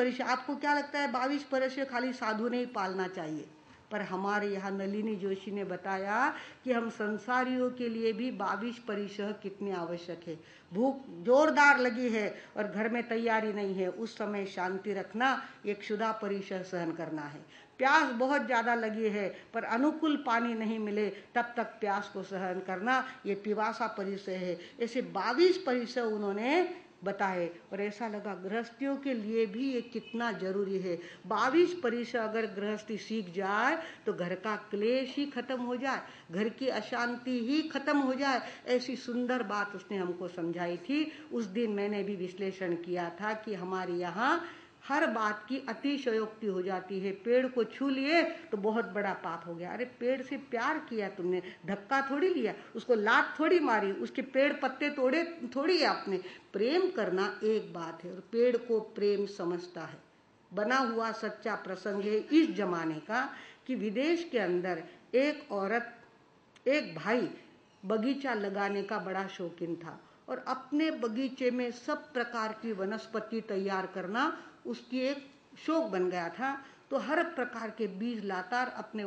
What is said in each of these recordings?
परिषद, आपको क्या लगता है 22 परिषद खाली साधु नहीं पालना चाहिए? पर हमारे यहाँ नलिनी जोशी ने बताया कि हम संसारियों के लिए भी 22 परिषद कितनी आवश्यक है। भूख जोरदार लगी है और घर में तैयारी नहीं है, उस समय शांति रखना, एक क्षुधा परिषद सहन करना है। प्यास बहुत ज़्यादा लगी है पर अनुकूल पानी नहीं मिले तब तक प्यास को सहन करना, ये पिपासा परिषद है। ऐसे 22 परिषद उन्होंने बताए और ऐसा लगा गृहस्थियों के लिए भी ये कितना जरूरी है। 22 परिषद अगर गृहस्थी सीख जाए तो घर का क्लेश ही खत्म हो जाए, घर की अशांति ही खत्म हो जाए। ऐसी सुंदर बात उसने हमको समझाई थी। उस दिन मैंने भी विश्लेषण किया था कि हमारे यहाँ हर बात की अतिशयोक्ति हो जाती है। पेड़ को छू लिए तो बहुत बड़ा पाप हो गया। अरे पेड़ से प्यार किया तुमने, धक्का थोड़ी लिया, उसको लात थोड़ी मारी, उसके पेड़ पत्ते तोड़े थोड़ी है आपने। प्रेम करना एक बात है और पेड़ को प्रेम समझता है। बना हुआ सच्चा प्रसंग है इस जमाने का कि विदेश के अंदर एक औरत, एक भाई बगीचा लगाने का बड़ा शौकीन था और अपने बगीचे में सब प्रकार की वनस्पति तैयार करना उसकी एक शौक बन गया था। तो हर प्रकार के बीज लाता और अपने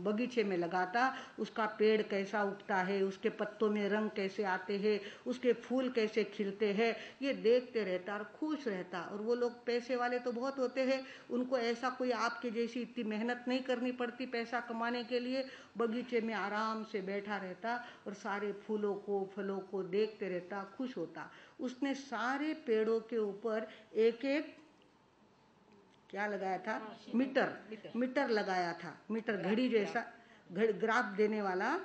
बगीचे में लगाता। उसका पेड़ कैसा उगता है, उसके पत्तों में रंग कैसे आते हैं, उसके फूल कैसे खिलते हैं, ये देखते रहता और खुश रहता। और वो लोग पैसे वाले तो बहुत होते हैं, उनको ऐसा कोई आपके जैसी इतनी मेहनत नहीं करनी पड़ती पैसा कमाने के लिए। बगीचे में आराम से बैठा रहता और सारे फूलों को फलों को देखते रहता, खुश होता। उसने सारे पेड़ों के ऊपर एक एक क्या लगाया था, मीटर लगाया था। मीटर घड़ी जैसा, ग्राफ देने वाला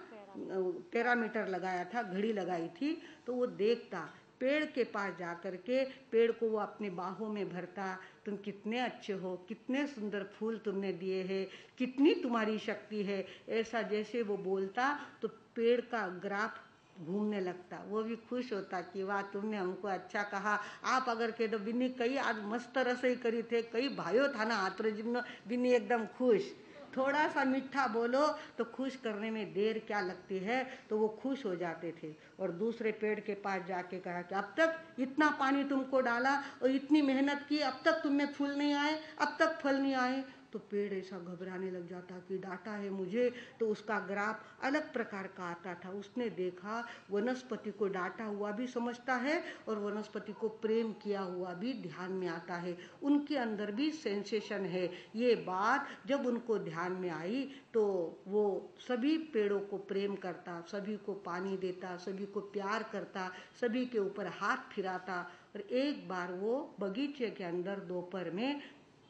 पैरामीटर लगाया था, घड़ी लगाई थी। तो वो देखता, पेड़ के पास जा कर के पेड़ को वो अपने बाहों में भरता। तुम कितने अच्छे हो, कितने सुंदर फूल तुमने दिए हैं, कितनी तुम्हारी शक्ति है। ऐसा जैसे वो बोलता तो पेड़ का ग्राफ घूमने लगता। वो भी खुश होता कि वाह तुमने हमको अच्छा कहा। आप अगर कह दो बिन्नी कई आज मस्त रसोई करी थे, कई भाइयों था ना आत्र जिम्नो, बिन्नी एकदम खुश। थोड़ा सा मीठा बोलो तो खुश करने में देर क्या लगती है, तो वो खुश हो जाते थे। और दूसरे पेड़ के पास जाके कहा कि अब तक इतना पानी तुमको डाला और इतनी मेहनत की, अब तक तुम में फूल नहीं आए, अब तक फल नहीं आए। तो पेड़ ऐसा घबराने लग जाता कि डांटा है मुझे। तो उसका ग्राफ अलग प्रकार का आता था। उसने देखा वनस्पति को डांटा हुआ भी समझता है और वनस्पति को प्रेम किया हुआ भी ध्यान में आता है। उनके अंदर भी सेंसेशन है। ये बात जब उनको ध्यान में आई तो वो सभी पेड़ों को प्रेम करता, सभी को पानी देता, सभी को प्यार करता, सभी के ऊपर हाथ फिराता। और एक बार वो बगीचे के अंदर दोपहर में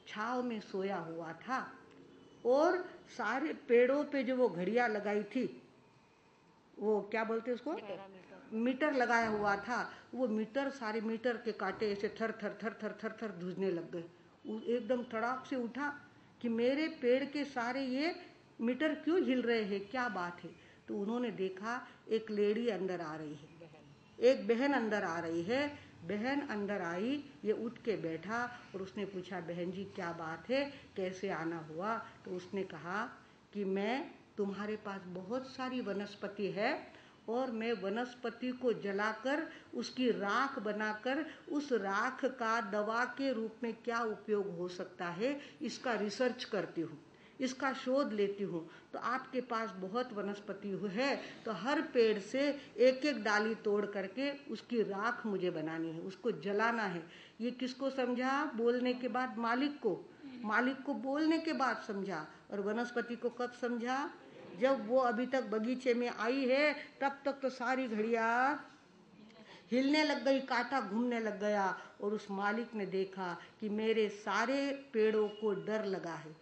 छाव में सोया हुआ था और सारे पेड़ों पे जो वो घड़ियां लगाई थी, वो क्या बोलते उसको, मीटर लगाया हुआ था। वो मीटर, सारे मीटर के कांटे ऐसे थर थर थर थर थर थर धुजने लग गए। एकदम तड़ाक से उठा कि मेरे पेड़ के सारे ये मीटर क्यों हिल रहे हैं, क्या बात है। तो उन्होंने देखा एक लेडी अंदर आ रही है, एक बहन अंदर आ रही है। बहन अंदर आई, ये उठ के बैठा और उसने पूछा बहन जी क्या बात है, कैसे आना हुआ। तो उसने कहा कि मैं, तुम्हारे पास बहुत सारी वनस्पति है और मैं वनस्पति को जलाकर उसकी राख बनाकर उस राख का दवा के रूप में क्या उपयोग हो सकता है इसका रिसर्च करती हूँ, इसका शोध लेती हूँ। तो आपके पास बहुत वनस्पति है तो हर पेड़ से एक एक डाली तोड़ करके उसकी राख मुझे बनानी है, उसको जलाना है। ये किसको समझा? बोलने के बाद मालिक को, मालिक को बोलने के बाद समझा। और वनस्पति को कब समझा? जब वो अभी तक बगीचे में आई है तब तक तो सारी घड़ियां हिलने लग गई, कांटा घूमने लग गया। और उस मालिक ने देखा कि मेरे सारे पेड़ों को डर लगा है,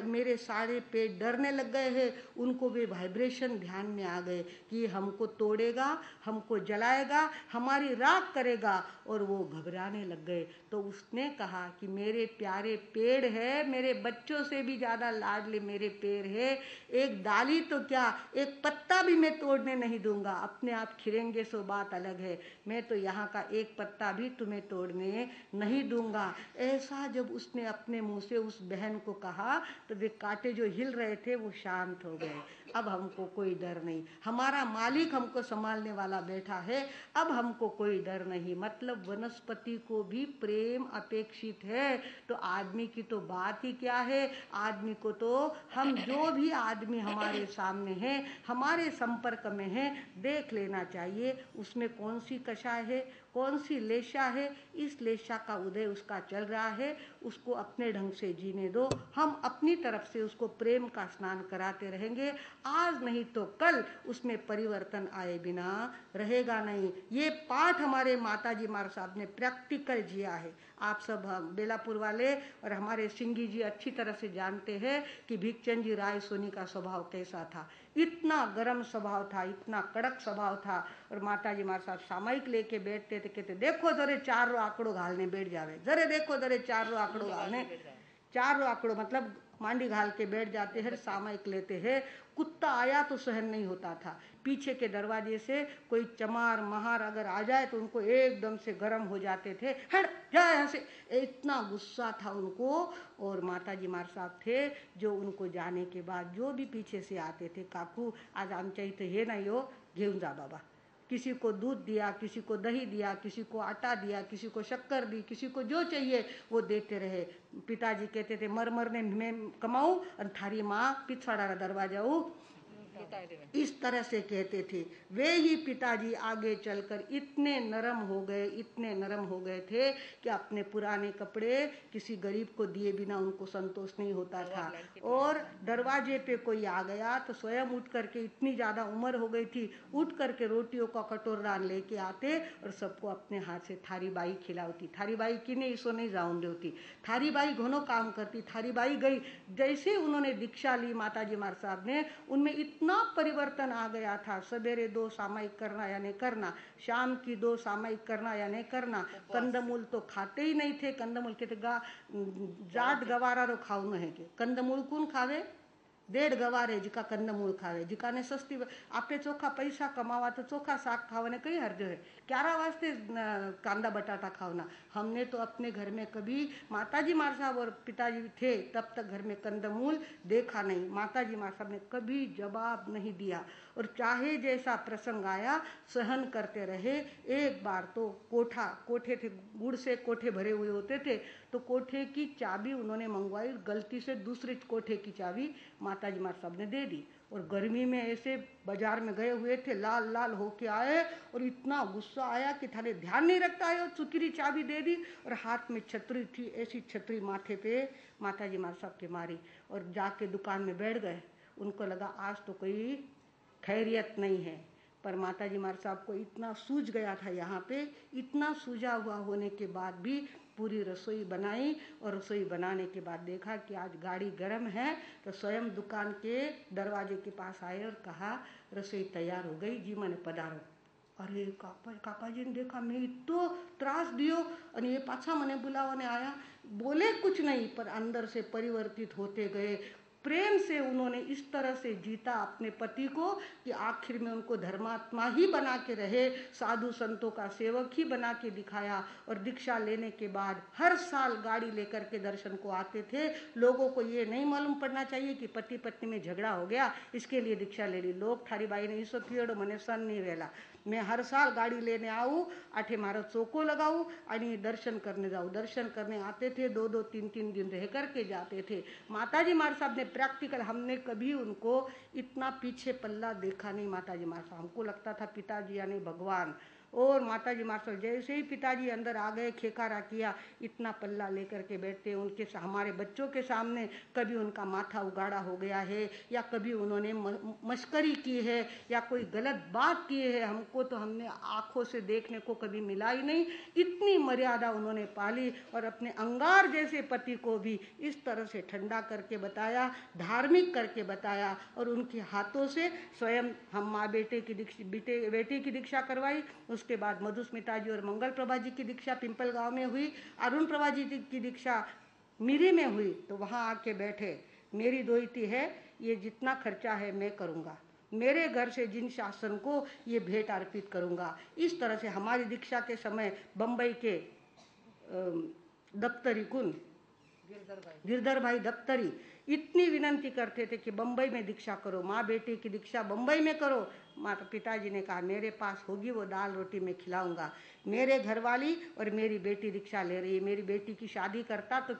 मेरे सारे पेड़ डरने लग गए हैं। उनको वे वाइब्रेशन ध्यान में आ गए कि हमको तोड़ेगा, हमको जलाएगा, हमारी राख करेगा, और वो घबराने लग गए। तो उसने कहा कि मेरे प्यारे पेड़ है, मेरे बच्चों से भी ज़्यादा लाडले मेरे पेड़ है, एक डाली तो क्या एक पत्ता भी मैं तोड़ने नहीं दूंगा। अपने आप खिलेंगे सो बात अलग है, मैं तो यहाँ का एक पत्ता भी तुम्हें तोड़ने करने नहीं दूंगा। ऐसा जब उसने अपने मुंह से उस बहन को कहा तो वे कांटे जो हिल रहे थे वो शांत हो गए। अब हमको कोई डर नहीं, हमारा मालिक हमको संभालने वाला बैठा है, अब हमको कोई डर नहीं। मतलब वनस्पति को भी प्रेम अपेक्षित है, तो आदमी की तो बात ही क्या है। आदमी को तो हम जो भी आदमी हमारे सामने है, हमारे संपर्क में है, देख लेना चाहिए उसमें कौन सी कषाय है, कौन सी लेशा है। इस लेशा का उदय उसका चल रहा है, उसको अपने ढंग से जीने दो। हम अपनी तरफ से उसको प्रेम का स्नान कराते रहेंगे, आज नहीं तो कल उसमें परिवर्तन आए बिना रहेगा नहीं। ये पाठ हमारे माताजी मार साहब ने प्रैक्टिकल जिया है। आप सब बेलापुर वाले और हमारे सिंगी जी अच्छी तरह से जानते हैं कि भीखचंद जी राय सोनी का स्वभाव कैसा था। इतना गर्म स्वभाव था, इतना कड़क स्वभाव था। और माताजी मार साहब सामायिक लेके बैठते थे, कहते देखो जरे 4 आंकड़ो घालने बैठ जावे, जरे देखो जरे 4 आंकड़ो घालने, 4 आंकड़ो मतलब मांडी घाल के बैठ जाते हैं, सामायिक लेते हैं। कुत्ता आया तो सहन नहीं होता था, पीछे के दरवाजे से कोई चमार महार अगर आ जाए तो उनको एकदम से गर्म हो जाते थे, हट जा यहाँ से, इतना गुस्सा था उनको। और माताजी मार साहब थे जो उनको जाने के बाद जो भी पीछे से आते थे, काकू आज आमच्या इथं हे नाही हो, घेऊन जा बाबा। किसी को दूध दिया, किसी को दही दिया, किसी को आटा दिया, किसी को शक्कर दी, किसी को जो चाहिए वो देते रहे। पिताजी कहते थे मर मर ने मैं कमाऊं और थारी माँ पिछवाड़ा दरवाजा इस तरह से कहते थे। वे ही पिताजी आगे चलकर इतने नरम हो गए, इतने नरम हो गए थे कि अपने पुराने कपड़े किसी गरीब को दिए बिना उनको संतोष नहीं होता था। और दरवाजे पे कोई आ गया तो स्वयं उठ करके, इतनी ज्यादा उम्र हो गई थी, उठ करके रोटियों का कटोरा लेके आते और सबको अपने हाथ से थारी बाई खिलाती। थारी बाई की नहीं इसो नहीं जाऊन देती, थारी बाई घणो काम करती। थारी बाई गई, जैसे उन्होंने दीक्षा ली माताजी मार साहब ने, उनमें इतना परिवर्तन आ गया था। सवेरे 2 सामायिक करना या नहीं करना, शाम की 2 सामायिक करना या नहीं करना। कंदमूल तो खाते ही नहीं थे, कंदमूल के जात गवारा रो खाऊ नहीं के, कंदमूल कौन खावे, 1.5 गवारे जिका कंदमूल खावे, जिकाने सस्ती आपने चोखा पैसा कमावा तो चोखा साग खावाने कई हर्ज है, 11 वास्ते कांदा बटाटा खावना। हमने तो अपने घर में कभी, माताजी मार साहब और पिताजी थे तब तक घर में कंदमूल देखा नहीं। माताजी मार साहब ने कभी जवाब नहीं दिया और चाहे जैसा प्रसंग आया सहन करते रहे। एक बार तो कोठे थे, गुड़ से कोठे भरे हुए होते थे, तो कोठे की चाबी उन्होंने मंगवाई, गलती से दूसरे कोठे की चाबी माताजी मार साहब ने दे दी। और गर्मी में ऐसे बाजार में गए हुए थे, लाल लाल होके आए और इतना गुस्सा आया कि थाने ध्यान नहीं रखता है, और चुकीरी चाबी दे दी। और हाथ में छतरी थी, ऐसी छतरी माथे पे माताजी मार साहब के मारी और जाके दुकान में बैठ गए। उनको लगा आज तो कोई खैरियत नहीं है, पर माताजी मार साहब को इतना सूझ गया था यहाँ पे। इतना सूझा हुआ होने के बाद भी पूरी रसोई बनाई और रसोई बनाने के बाद देखा कि आज गाड़ी गर्म है, तो स्वयं दुकान के दरवाजे के पास आए और कहा रसोई तैयार हो गई जी, मैंने पधारो। अरे काकाजी ने देखा मैं इतो त्रास दियो और ये पाछा मने बुलावाने आया। बोले कुछ नहीं, पर अंदर से परिवर्तित होते गए। प्रेम से उन्होंने इस तरह से जीता अपने पति को कि आखिर में उनको धर्मात्मा ही बना के रहे, साधु संतों का सेवक ही बना के दिखाया। और दीक्षा लेने के बाद हर साल गाड़ी लेकर के दर्शन को आते थे। लोगों को ये नहीं मालूम पड़ना चाहिए कि पति पत्नी में झगड़ा हो गया इसके लिए दीक्षा ले ली। लोग थारी बाई ने इसो कियो मने सन नहीं वेला, मैं हर साल गाड़ी लेने आऊँ, आठे मारो चौको लगाऊँ और दर्शन करने जाऊँ। दर्शन करने आते थे, 2-2, 3-3 दिन रह करके जाते थे। माताजी मार साहब ने प्रैक्टिकल, हमने कभी उनको इतना पीछे पल्ला देखा नहीं। माताजी मार साहब, हमको लगता था पिताजी यानी भगवान। और माताजी मार साहब जैसे ही पिताजी अंदर आ गए, खेकारा किया, इतना पल्ला लेकर के बैठते उनके हमारे बच्चों के सामने। कभी उनका माथा उगाड़ा हो गया है या कभी उन्होंने मस्करी की है या कोई गलत बात की है, हमको तो हमने आंखों से देखने को कभी मिला ही नहीं। इतनी मर्यादा उन्होंने पाली और अपने अंगार जैसे पति को भी इस तरह से ठंडा करके बताया, धार्मिक करके बताया। और उनके हाथों से स्वयं हम माँ बेटे की दीक्षा करवाई। उसके बाद मधुस्मिता जी और मंगल प्रभा जी की दीक्षा पिंपल गांव में हुई। अरुण प्रभा जी की दीक्षा मिरी में हुई। तो वहां आके बैठे, मेरी दोहिती है, ये जितना खर्चा है मैं करूंगा, मेरे घर से जिन शासन को ये भेंट अर्पित करूंगा। इस तरह से हमारी दीक्षा के समय बम्बई के दफ्तरी कुन गिरधर भाई दफ्तरी इतनी विनंती करते थे कि बम्बई में दीक्षा करो, माँ बेटी की दीक्षा बम्बई में करो। माता पिताजी ने कहा मेरे पास होगी वो दाल रोटी मैं खिलाऊंगा। मेरे घरवाली और मेरी बेटी दीक्षा ले रही है, मेरी बेटी की शादी करता तो